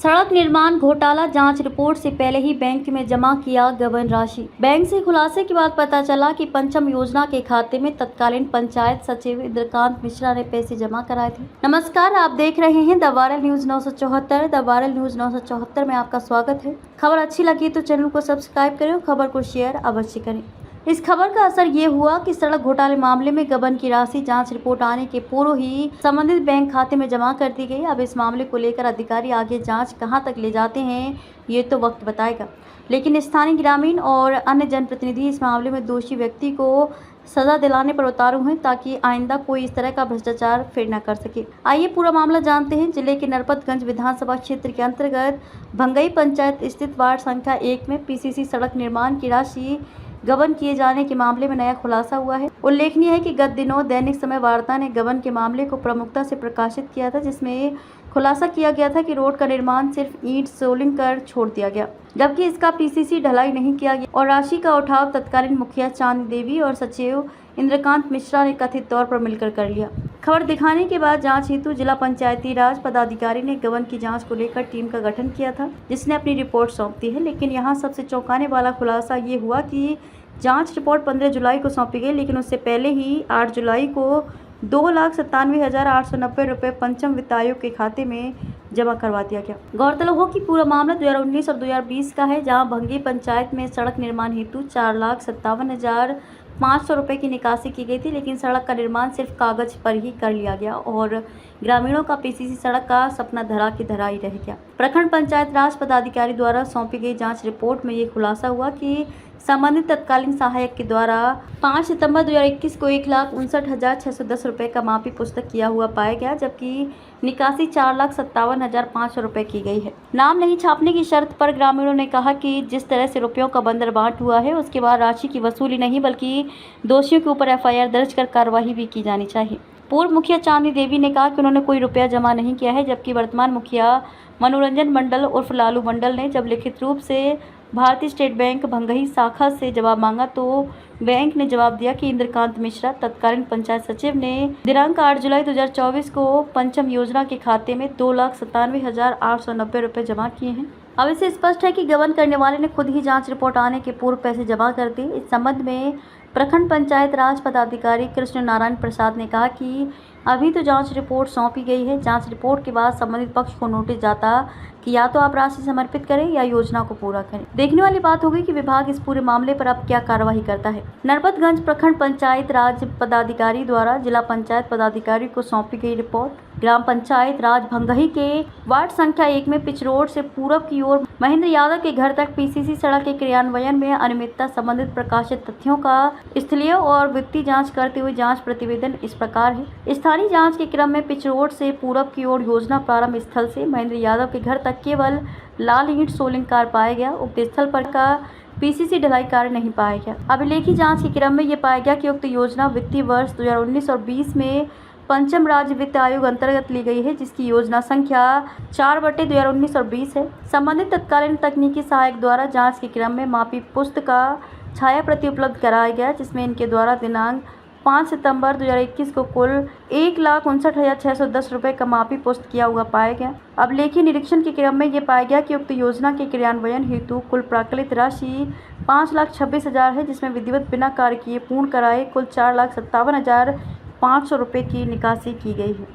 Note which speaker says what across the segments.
Speaker 1: सड़क निर्माण घोटाला जांच रिपोर्ट से पहले ही बैंक में जमा किया गबन राशि। बैंक से खुलासे के बाद पता चला कि पंचम योजना के खाते में तत्कालीन पंचायत सचिव इंद्रकांत मिश्रा ने पैसे जमा कराए थे। नमस्कार, आप देख रहे हैं the viral news 974। The viral news 974 में आपका स्वागत है। खबर अच्छी लगी तो चैनल को सब्सक्राइब करें और खबर को शेयर अवश्य करें। इस खबर का असर ये हुआ कि सड़क घोटाले मामले में गबन की राशि जांच रिपोर्ट आने के पूर्व ही संबंधित बैंक खाते में जमा कर दी गई। अब इस मामले को लेकर अधिकारी आगे जांच कहां तक ले जाते हैं ये तो वक्त बताएगा, लेकिन स्थानीय ग्रामीण और अन्य जनप्रतिनिधि इस मामले में दोषी व्यक्ति को सजा दिलाने पर उतारू हैं ताकि आइंदा कोई इस तरह का भ्रष्टाचार फिर न कर सके। आइए पूरा मामला जानते हैं। जिले के नरपतगंज विधानसभा क्षेत्र के अंतर्गत भंगई पंचायत स्थित वार्ड संख्या 1 में पीसीसी सड़क निर्माण की राशि गबन किए जाने के मामले में नया खुलासा हुआ है। उल्लेखनीय है कि गत दिनों दैनिक समय वार्ता ने गबन के मामले को प्रमुखता से प्रकाशित किया था, जिसमें खुलासा किया गया था कि रोड का निर्माण सिर्फ ईंट सोलिंग कर छोड़ दिया गया, जबकि इसका पीसीसी ढलाई नहीं किया गया और राशि का उठाव तत्कालीन मुखिया चांदी देवी और सचिव इंद्रकांत मिश्रा ने कथित तौर पर मिलकर कर लिया। खबर दिखाने के बाद जांच हेतु जिला पंचायती राज पदाधिकारी ने गबन की जांच को लेकर टीम का गठन किया था, जिसने अपनी रिपोर्ट सौंप दी है। लेकिन यहां सबसे चौंकाने वाला खुलासा ये हुआ कि जांच रिपोर्ट 15 जुलाई को सौंपी गई, लेकिन उससे पहले ही 8 जुलाई को 2,97,890 रुपये पंचम वित्त आयोग के खाते में जमा करवा दिया गया। गौरतलब हो कि पूरा मामला 2019 और 2020 का है, जहां भंगी पंचायत में सड़क निर्माण हेतु 4,57,500 रुपये की निकासी की गई थी, लेकिन सड़क का निर्माण सिर्फ कागज पर ही कर लिया गया और ग्रामीणों का पीसीसी सड़क का सपना धरा की धरा ही रह गया। प्रखंड पंचायत राज पदाधिकारी द्वारा सौंपी गई जांच रिपोर्ट में ये खुलासा हुआ कि संबंधित तत्कालीन सहायक के द्वारा 5 सितंबर 2021 को 1,59,610 रुपये का मापी पुस्तक किया हुआ पाया गया, जबकि निकासी 4,57,500 रुपये की गई है। नाम नहीं छापने की शर्त पर ग्रामीणों ने कहा कि जिस तरह से रुपयों का बंदरबांट हुआ है उसके बाद राशि की वसूली नहीं बल्कि दोषियों के ऊपर FIR दर्ज कर कार्रवाई भी की जानी चाहिए। पूर्व मुखिया चांदी देवी ने कहा कि उन्होंने कोई रुपया जमा नहीं किया है, जबकि वर्तमान मुखिया मनोरंजन मंडल उर्फ लालू मंडल ने जब लिखित रूप से भारतीय स्टेट बैंक भंगई शाखा से जवाब मांगा तो बैंक ने जवाब दिया कि इंद्रकांत मिश्रा तत्कालीन पंचायत सचिव ने दिनांक 8 जुलाई 2024 को पंचम योजना के खाते में 2,97,890 रुपये जमा किए हैं। अब इससे स्पष्ट है कि गबन करने वाले ने खुद ही जांच रिपोर्ट आने के पूर्व पैसे जमा कर दिए। इस संबंध में प्रखंड पंचायत राज पदाधिकारी कृष्ण नारायण प्रसाद ने कहा कि अभी तो जांच रिपोर्ट सौंपी गई है। जांच रिपोर्ट के बाद संबंधित पक्ष को नोटिस जाता कि या तो आप राशि समर्पित करें या योजना को पूरा करें। देखने वाली बात होगी कि विभाग इस पूरे मामले पर अब क्या कार्रवाई करता है। नरपतगंज प्रखंड पंचायत राज पदाधिकारी द्वारा जिला पंचायत पदाधिकारी को सौंपी गई रिपोर्ट। ग्राम पंचायत राज भंगही के वार्ड संख्या 1 में पिच रोड से पूरब की ओर महेंद्र यादव के घर तक पीसीसी सड़क के क्रियान्वयन में अनियमितता संबंधित प्रकाशित तथ्यों का स्थलीय और वित्तीय जांच करते हुए जांच प्रतिवेदन इस प्रकार है। स्थानीय जांच के क्रम में पिच रोड से पूरब की ओर योजना प्रारंभ स्थल से महेंद्र यादव के घर तक केवल लाल ईंट सोलिंग कार्य पाया गया। उक्त स्थल पर का पीसीसी ढलाई कार्य नहीं पाया गया। अभिलेखी जांच के क्रम में ये पाया गया कि उक्त योजना वित्तीय वर्ष 2019 और 20 में पंचम राज्य वित्त आयोग अंतर्गत ली गई है, जिसकी योजना संख्या 4/2019 और 20 है। संबंधित तत्कालीन तकनीकी सहायक द्वारा जांच के क्रम में मापी पुस्तक का छाया प्रति उपलब्ध कराया गया, जिसमें इनके द्वारा दिनांक 5 सितंबर 2021 को कुल 1,59,610 रुपये का मापी पुस्त किया हुआ पाया गया। अब लेखी निरीक्षण के क्रम में ये पाया गया कि उक्त योजना के क्रियान्वयन हेतु कुल प्राकलित राशि 5,26,000 है, जिसमें विधिवत बिना कार्य किए पूर्ण कराए कुल 4,57,500 रुपये की निकासी की गई है।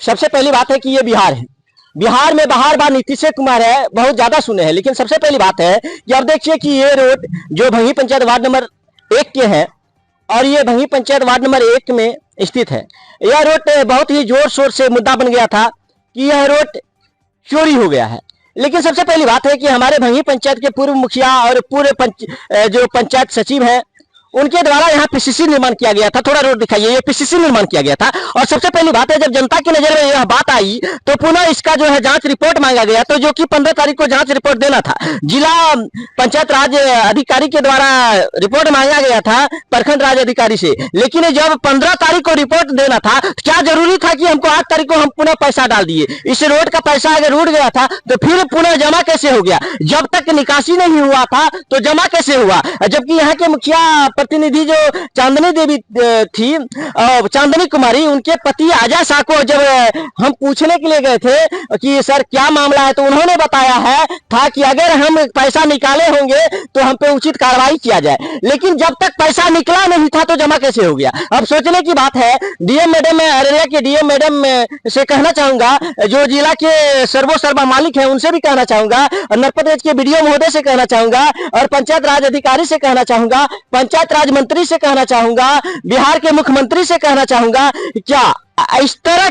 Speaker 2: सबसे पहली बात है कि ये बिहार है। बिहार में बार नीतीश कुमार है, बहुत ज्यादा सुने हैं, लेकिन सबसे पहली बात है कि अब देखिए कि ये रोड जो भंगी पंचायत वार्ड नंबर 1 के हैं और ये भंगी पंचायत वार्ड नंबर 1 में स्थित है। यह रोड बहुत ही जोर शोर से मुद्दा बन गया था कि यह रोड चोरी हो गया है। लेकिन सबसे पहली बात है कि हमारे भंगी पंचायत के पूर्व मुखिया और पूर्व जो पंचायत सचिव हैं उनके द्वारा यहाँ पीसीसी निर्माण किया गया था। थोड़ा रोड दिखाइए, ये पीसीसी निर्माण किया गया था। और सबसे पहली बात है, जब जनता की नजर में यह बात आई तो पुनः इसका जो है जांच रिपोर्ट मांगा गया, तो जो कि 15 तारीख को जांच रिपोर्ट देना था। जिला पंचायत राज अधिकारी के द्वारा रिपोर्ट मांगा गया था प्रखंड राज अधिकारी से, लेकिन जब 15 तारीख को रिपोर्ट देना था, क्या जरूरी था कि हमको 8 तारीख को हम पुनः पैसा डाल दिए? इस रोड का पैसा अगर उड़ गया था तो फिर पुनः जमा कैसे हो गया? जब तक निकासी नहीं हुआ था तो जमा कैसे हुआ? जबकि यहाँ के मुखिया प्रतिनिधि जो चांदनी देवी थी, चांदनी कुमारी, उनके पति अजय शाह को जब हम पूछने के लिए गए थे कि सर क्या मामला है, तो उन्होंने बताया है था कि अगर हम पैसा निकाले होंगे तो हम पे उचित कार्रवाई किया जाए, लेकिन जब तक पैसा निकला नहीं था तो जमा कैसे हो गया। अब सोचने की बात है। डीएम मैडम, मैं अररिया के डीएम मैडम से कहना चाहूंगा, जो जिला के सर्वोसर्वा मालिक हैं उनसे भी कहना चाहूंगा, नरपतगंज के बीडीओ महोदय से कहना चाहूंगा, और पंचायत राज अधिकारी से कहना चाहूंगा, पंचायत राज मंत्री से कहना चाहूंगा, बिहार के मुख्यमंत्री से कहना चाहूंगा, क्या इस तरह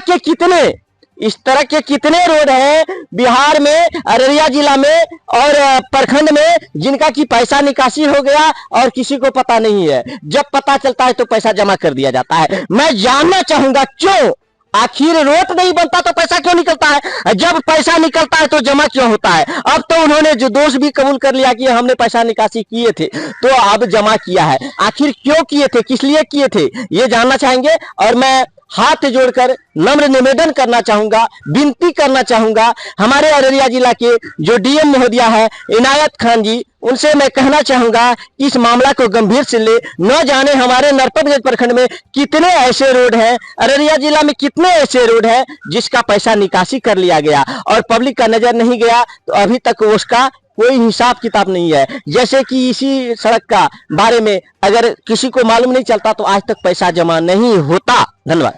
Speaker 2: के कितने रोड हैं बिहार में, अररिया जिला में और प्रखंड में, जिनका की पैसा निकासी हो गया और किसी को पता नहीं है। जब पता चलता है तो पैसा जमा कर दिया जाता है। मैं जानना चाहूंगा क्यों, आखिर रोड नहीं बनता तो पैसा क्यों निकलता है, जब पैसा निकलता है तो जमा क्यों होता है। अब तो उन्होंने जो दोष भी कबूल कर लिया कि हमने पैसा निकासी किए थे, तो अब जमा किया है। आखिर क्यों किए थे, किस लिए किए थे, ये जानना चाहेंगे। और मैं हाथ जोड़कर नम्र निवेदन करना चाहूंगा, विनती करना चाहूंगा हमारे अररिया जिला के जो डीएम महोदया है इनायत खान जी, उनसे मैं कहना चाहूंगा कि इस मामला को गंभीर से ले। न जाने हमारे नरपतगंज प्रखंड में कितने ऐसे रोड हैं, अररिया जिला में कितने ऐसे रोड हैं जिसका पैसा निकासी कर लिया गया और पब्लिक का नजर नहीं गया, तो अभी तक उसका कोई हिसाब किताब नहीं है। जैसे कि इसी सड़क का बारे में अगर किसी को मालूम नहीं चलता तो आज तक पैसा जमा नहीं होता। धन्यवाद।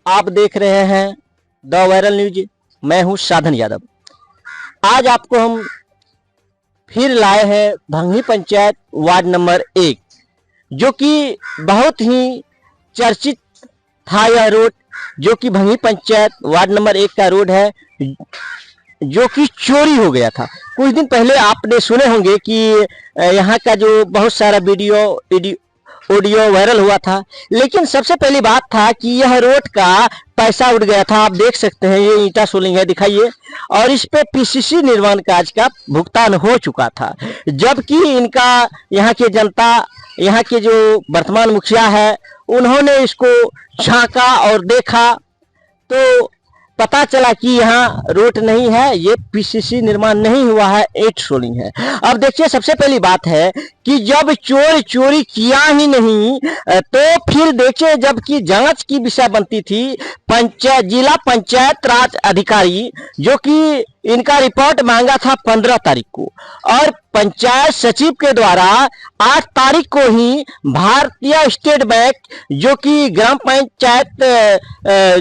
Speaker 2: आप देख रहे हैं द वायरल न्यूज, मैं हूं साधन यादव। आज आपको हम फिर लाए हैं भंगी पंचायत वार्ड नंबर 1, जो कि बहुत ही चर्चित था। यह रोड जो कि भंगी पंचायत वार्ड नंबर 1 का रोड है, जो कि चोरी हो गया था। कुछ दिन पहले आपने सुने होंगे कि यहाँ का जो बहुत सारा ऑडियो वायरल हुआ था, लेकिन सबसे पहली बात था कि यह रोड का पैसा उड़ गया था। आप देख सकते हैं ये ईंटा सोलिंग है, दिखाइए, और इस पे पीसीसी निर्माण कार्य का भुगतान हो चुका था। जबकि इनका यहाँ के जनता, यहाँ के जो वर्तमान मुखिया है, उन्होंने इसको झांका और देखा तो पता चला कि यहाँ रोड नहीं है, ये पीसीसी निर्माण नहीं हुआ है, ईंट सोलिंग है। अब देखिए, सबसे पहली बात है कि जब चोर चोरी किया ही नहीं तो फिर देखिए, जबकि जांच की विषय बनती थी जिला पंचायत राज अधिकारी, जो कि इनका रिपोर्ट मांगा था 15 तारीख को, और पंचायत सचिव के द्वारा 8 तारीख को ही भारतीय स्टेट बैंक, जो कि ग्राम पंचायत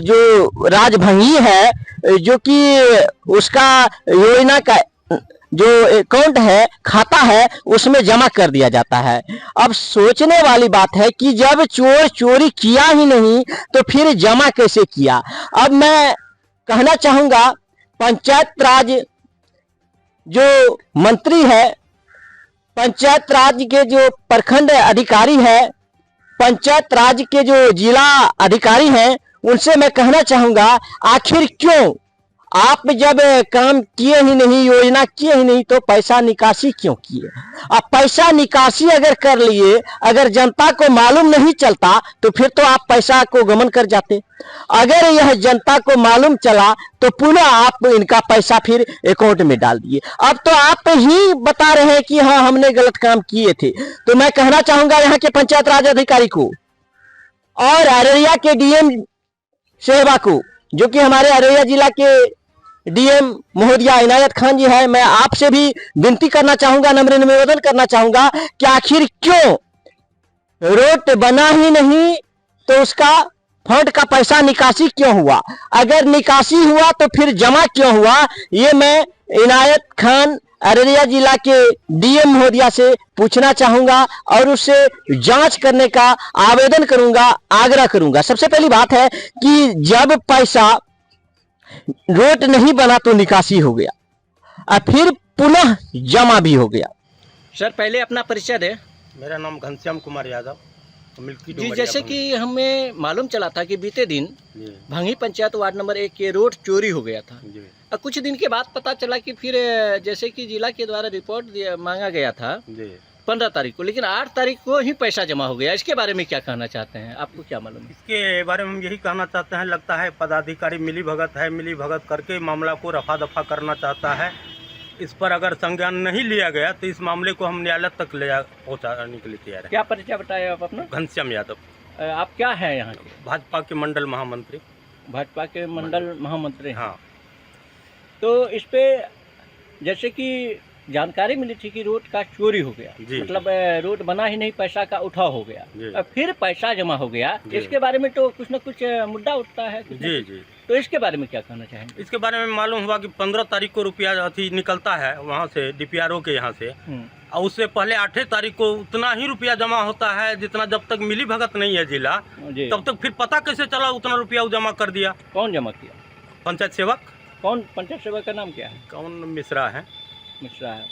Speaker 2: जो राजभंगी है, जो कि उसका योजना का जो अकाउंट है, खाता है, उसमें जमा कर दिया जाता है। अब सोचने वाली बात है कि जब चोर चोरी किया ही नहीं तो फिर जमा कैसे किया। अब मैं कहना चाहूंगा, पंचायत राज जो मंत्री है, पंचायत राज के जो प्रखंड अधिकारी है, पंचायत राज के जो जिला अधिकारी हैं, उनसे मैं कहना चाहूंगा, आखिर क्यों आप जब काम किए ही नहीं, योजना किए ही नहीं, तो पैसा निकासी क्यों किए। अब पैसा निकासी अगर कर लिए, अगर जनता को मालूम नहीं चलता तो फिर तो आप पैसा को गमन कर जाते। अगर यह जनता को मालूम चला तो पुनः आप इनका पैसा फिर अकाउंट में डाल दिए। अब तो आप ही बता रहे हैं कि हाँ हमने गलत काम किए थे। तो मैं कहना चाहूंगा यहाँ के पंचायत राज अधिकारी को और अररिया के डीएम सेवा को, जो कि हमारे अररिया जिला के डीएम महोदया इनायत खान जी है, मैं आपसे भी विनती करना चाहूंगा, नम्र निवेदन करना चाहूंगा कि आखिर क्यों रोड बना ही नहीं तो उसका फंड का पैसा निकासी क्यों हुआ, अगर निकासी हुआ तो फिर जमा क्यों हुआ। ये मैं इनायत खान अररिया जिला के डीएम महोदया से पूछना चाहूंगा और उससे जांच करने का आवेदन करूंगा, आग्रह करूंगा। सबसे पहली बात है कि जब पैसा रोड नहीं बना तो निकासी हो गया और फिर पुनः जमा भी हो गया।
Speaker 3: सर, पहले अपना परिचय दें।
Speaker 4: मेरा नाम घनश्याम कुमार यादव, मिल्की
Speaker 3: जी, जैसे कि हमें मालूम चला था कि बीते दिन भंगी पंचायत वार्ड नंबर 1 के रोड चोरी हो गया था। और कुछ दिन के बाद पता चला कि फिर जैसे कि जिला के द्वारा रिपोर्ट मांगा गया था 15 तारीख को, लेकिन 8 तारीख को ही पैसा जमा हो गया। इसके बारे में क्या कहना चाहते हैं, आपको क्या मालूम है?
Speaker 4: इसके बारे में हम यही कहना चाहते हैं, लगता है पदाधिकारी मिली भगत है, मिली भगत करके मामला को रफा दफा करना चाहता है। इस पर अगर संज्ञान नहीं लिया गया तो इस मामले को हम न्यायालय तक ले पहुँचाने के लिए तैयार
Speaker 3: क्या परिचय बताया आप अपना?
Speaker 4: है। घनश्याम यादव,
Speaker 3: आप क्या हैं यहाँ के?
Speaker 4: भाजपा के मंडल महामंत्री।
Speaker 3: भाजपा के मंडल महामंत्री हैं।
Speaker 4: हाँ,
Speaker 3: तो इस पे जैसे कि जानकारी मिली थी कि रोड का चोरी हो गया,
Speaker 4: जी।
Speaker 3: मतलब रोड बना ही नहीं, पैसा का उठाव हो गया,
Speaker 4: जी।
Speaker 3: और फिर पैसा जमा हो गया,
Speaker 4: जी।
Speaker 3: इसके बारे में तो कुछ न कुछ मुद्दा उठता है कुछ न
Speaker 4: जी
Speaker 3: कुछ।
Speaker 4: जी।
Speaker 3: तो इसके बारे में क्या कहना चाहेंगे?
Speaker 4: इसके बारे में मालूम हुआ कि 15 तारीख को रुपया अथी निकलता है वहाँ से डीपीआरओ के यहाँ से, और उससे पहले 8 तारीख को उतना ही रुपया जमा होता है जितना जब तक मिली भगत नहीं है जिला,
Speaker 3: जी।
Speaker 4: तब तक फिर पता कैसे चला उतना रुपया वो जमा कर दिया।
Speaker 3: कौन जमा किया?
Speaker 4: पंचायत सेवक।
Speaker 3: कौन पंचायत सेवक का नाम क्या है?
Speaker 4: कौन मिश्रा है।
Speaker 3: मिश्रा है।